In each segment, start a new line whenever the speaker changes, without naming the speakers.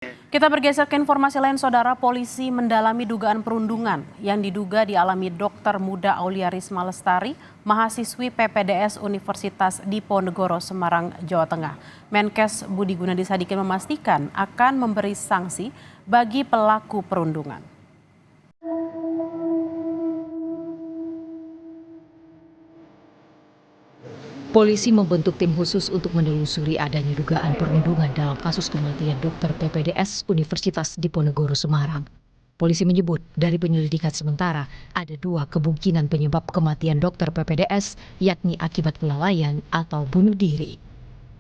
Kita bergeser ke informasi lain, Saudara. Polisi mendalami dugaan perundungan yang diduga dialami dokter muda Aulia Risma Lestari, mahasiswi PPDS Universitas Diponegoro, Semarang, Jawa Tengah. Menkes Budi Gunadi Sadikin memastikan akan memberi sanksi bagi pelaku perundungan.
Polisi membentuk tim khusus untuk menelusuri adanya dugaan perundungan dalam kasus kematian dokter PPDS Universitas Diponegoro, Semarang. Polisi menyebut dari penyelidikan sementara ada 2 kemungkinan penyebab kematian dokter PPDS, yakni akibat kelalaian atau bunuh diri.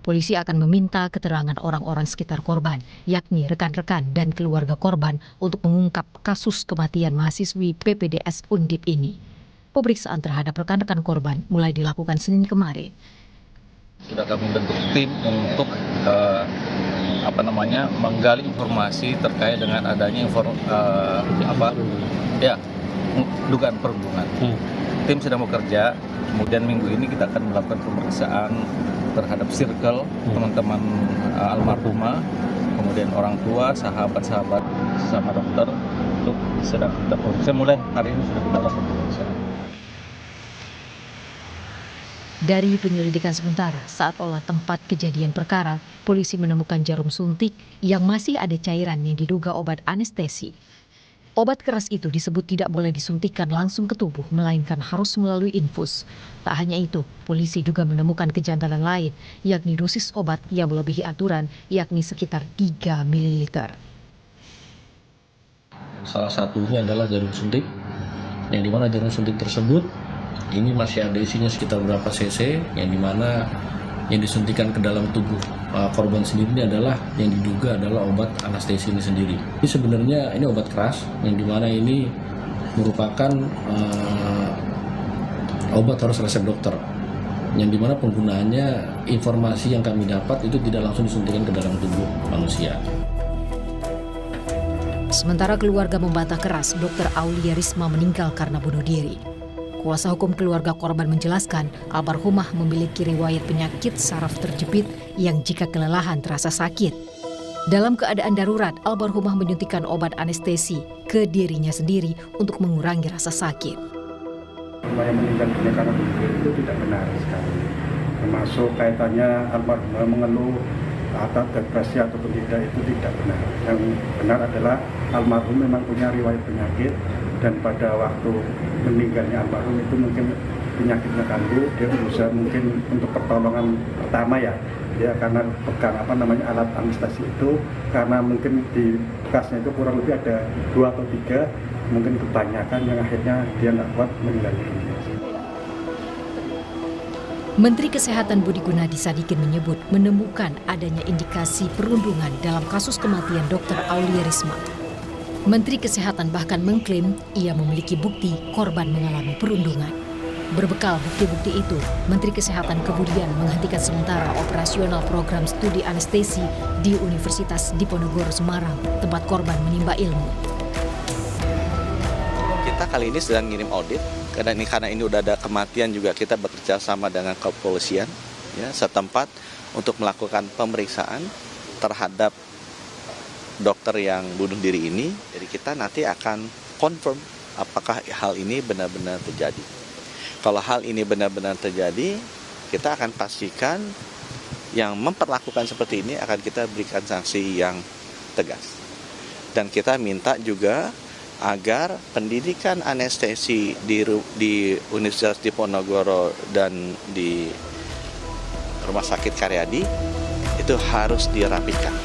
Polisi akan meminta keterangan orang-orang sekitar korban, yakni rekan-rekan dan keluarga korban untuk mengungkap kasus kematian mahasiswi PPDS Undip ini. Pemeriksaan terhadap rekan-rekan korban mulai dilakukan Senin kemarin.
Sudah kami bentuk tim untuk menggali informasi terkait dengan adanya dugaan perundungan. Tim sedang bekerja, kemudian minggu ini kita akan melakukan pemeriksaan terhadap circle teman-teman almarhumah, kemudian orang tua, sahabat-sahabat sama dokter untuk sedang kita pemeriksaan. Mulai hari ini sudah kita lakukan pemeriksaan.
Dari penyelidikan sementara, saat olah tempat kejadian perkara, polisi menemukan jarum suntik yang masih ada cairan yang diduga obat anestesi. Obat keras itu disebut tidak boleh disuntikkan langsung ke tubuh, melainkan harus melalui infus. Tak hanya itu, polisi juga menemukan kejantanan lain, yakni dosis obat yang melebihi aturan, yakni sekitar 3 ml.
Salah satunya adalah jarum suntik, yang dimana jarum suntik tersebut ini masih ada isinya sekitar berapa cc, yang dimana yang disuntikan ke dalam tubuh korban sendiri adalah yang diduga adalah obat anestesi ini sendiri. Ini sebenarnya ini obat keras, yang dimana ini merupakan obat harus resep dokter, yang dimana penggunaannya informasi yang kami dapat itu tidak langsung disuntikan ke dalam tubuh manusia.
Sementara keluarga membantah keras dokter Aulia Risma meninggal karena bunuh diri. Kuasa hukum keluarga korban menjelaskan almarhumah memiliki riwayat penyakit saraf terjepit yang jika kelelahan terasa sakit. Dalam keadaan darurat, almarhumah menyuntikkan obat anestesi ke dirinya sendiri untuk mengurangi rasa sakit.
Yang meninggal dunia karena bunuh diri itu tidak benar sekali. Termasuk kaitannya almarhumah mengeluh atau depresi ataupun tidak, itu tidak benar. Yang benar adalah almarhum memang punya riwayat penyakit, dan pada waktu meninggalnya almarhum itu mungkin penyakitnya kambuh, dia berusaha mungkin untuk pertolongan pertama ya, dia karena pegang alat anestesi itu, karena mungkin di bekasnya itu kurang lebih ada 2 atau 3, mungkin kebanyakan yang akhirnya dia nggak kuat meninggal dunia.
Menteri Kesehatan Budi Gunadi Sadikin menyebut menemukan adanya indikasi perundungan dalam kasus kematian Dr. Aulia Risma. Menteri Kesehatan bahkan mengklaim ia memiliki bukti korban mengalami perundungan. Berbekal bukti-bukti itu, Menteri Kesehatan kemudian menghentikan sementara operasional program studi anestesi di Universitas Diponegoro, Semarang, tempat korban menimba ilmu.
Kita kali ini sedang ngirim audit, karena ini udah ada kematian juga kita bekerja sama dengan kepolisian ya, setempat untuk melakukan pemeriksaan terhadap dokter yang bunuh diri ini. Jadi kita nanti akan confirm apakah hal ini benar-benar terjadi. Kalau hal ini benar-benar terjadi, kita akan pastikan yang memperlakukan seperti ini akan kita berikan sanksi yang tegas. Dan kita minta juga agar pendidikan anestesi di Universitas Diponegoro dan di Rumah Sakit Karyadi itu harus dirapikan.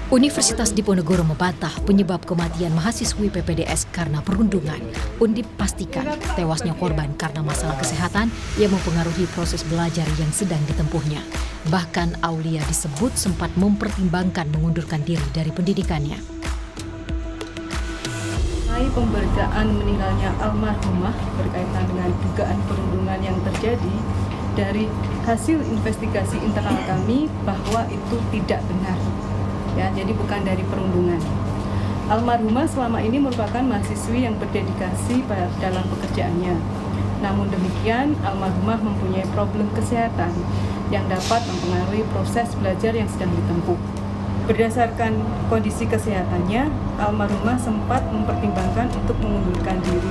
Universitas Diponegoro membantah penyebab kematian mahasiswi PPDS karena perundungan. Undip pastikan tewasnya korban karena masalah kesehatan yang mempengaruhi proses belajar yang sedang ditempuhnya. Bahkan Aulia disebut sempat mempertimbangkan mengundurkan diri dari pendidikannya.
Pemberitaan meninggalnya almarhumah berkaitan dengan dugaan perundungan yang terjadi, dari hasil investigasi internal kami bahwa itu tidak benar. Ya, jadi bukan dari perundungan. Almarhumah selama ini merupakan mahasiswi yang berdedikasi dalam pekerjaannya. Namun demikian, almarhumah mempunyai problem kesehatan yang dapat mempengaruhi proses belajar yang sedang ditempuh. Berdasarkan kondisi kesehatannya, almarhumah sempat mempertimbangkan untuk mengundurkan diri.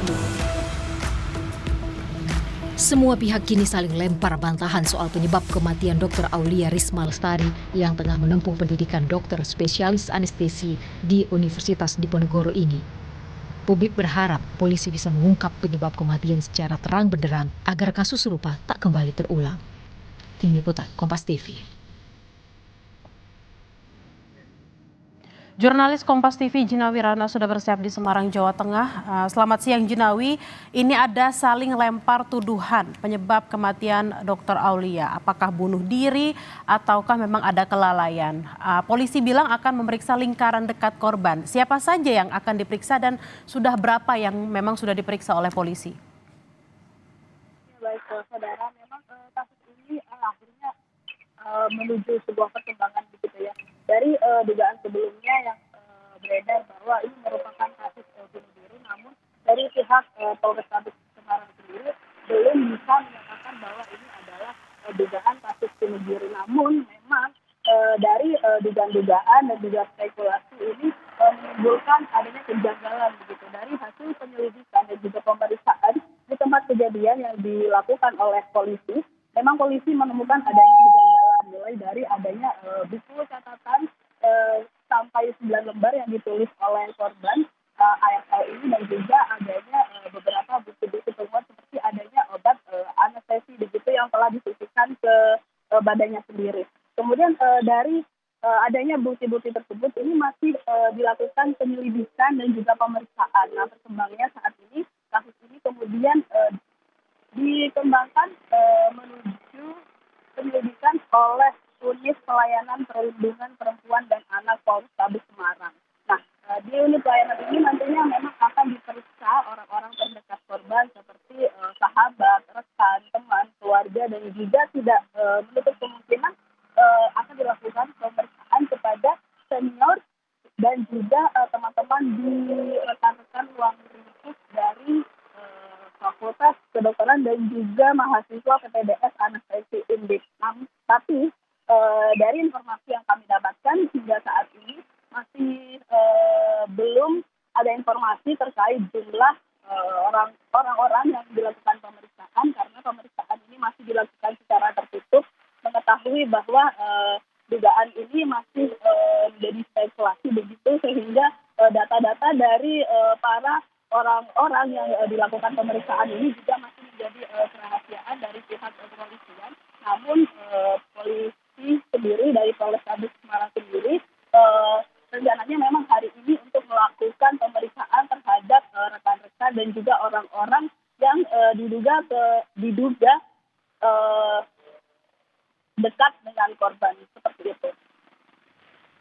Semua pihak kini saling lempar bantahan soal penyebab kematian Dr. Aulia Risma Lestari yang tengah menempuh pendidikan dokter spesialis anestesi di Universitas Diponegoro ini. Publik berharap polisi bisa mengungkap penyebab kematian secara terang benderang agar kasus serupa tak kembali terulang. Tim Liputan Kompas TV.
Jurnalis Kompas TV Jinawi Rana sudah bersiap di Semarang, Jawa Tengah. Selamat siang Jinawi, ini ada saling lempar tuduhan penyebab kematian Dr. Aulia. Apakah bunuh diri ataukah memang ada kelalaian? Polisi bilang akan memeriksa lingkaran dekat korban. Siapa saja yang akan diperiksa dan sudah berapa yang memang sudah diperiksa oleh polisi?
Baik, saudara, memang kasus ini akhirnya menuju sebuah perkembangan begitu ya. Dari dugaan sebelumnya yang beredar bahwa ini merupakan kasus bunuh diri, namun dari pihak Polrestabes Semarang sendiri belum bisa menyatakan bahwa ini adalah dugaan kasus bunuh diri. Namun memang dari dugaan-dugaan dan juga spekulasi ini menimbulkan adanya kejanggalan begitu. Dari hasil penyelidikan dan juga pemeriksaan di tempat kejadian yang dilakukan oleh polisi, memang polisi menemukan adanya kejanggalan mulai dari adanya buku catatan sampai 9 lembar yang ditulis oleh korban ARL ini, dan juga adanya beberapa bukti-bukti temuan seperti adanya obat anestesi begitu yang telah disisihkan ke badannya sendiri. Kemudian dari adanya bukti-bukti tersebut ini masih dilakukan penyelidikan dan juga pemeriksaan. Nah, perkembangannya saat ini kasus ini kemudian dikembangkan menuju penyelidikan oleh Unit Pelayanan Perlindungan Perempuan dan Anak Polrestabes Semarang. Nah, di unit pelayanan ini nantinya memang akan diperiksa orang-orang terdekat korban seperti sahabat, rekan, teman, keluarga, dan juga tidak menutup kemungkinan akan dilakukan pemeriksaan kepada senior dan juga teman-teman di rekan-rekan ruang lingkup dari Fakultas Kedokteran dan juga mahasiswa PPDS Anestesi Undip. Tapi dari informasi yang kami dapatkan hingga saat ini masih belum ada informasi terkait jumlah orang-orang yang dilakukan pemeriksaan, karena pemeriksaan ini masih dilakukan secara tertutup, mengetahui bahwa dugaan ini masih menjadi spekulasi begitu, sehingga data-data dari para orang-orang yang dilakukan pemeriksaan ini juga masih menjadi kerahasiaan dari pihak kepolisian. Namun polisi sendiri dari Polrestabes Semarang sendiri rencananya memang hari ini untuk melakukan pemeriksaan terhadap rekan-rekan dan juga orang-orang yang diduga dekat dengan korban, seperti itu.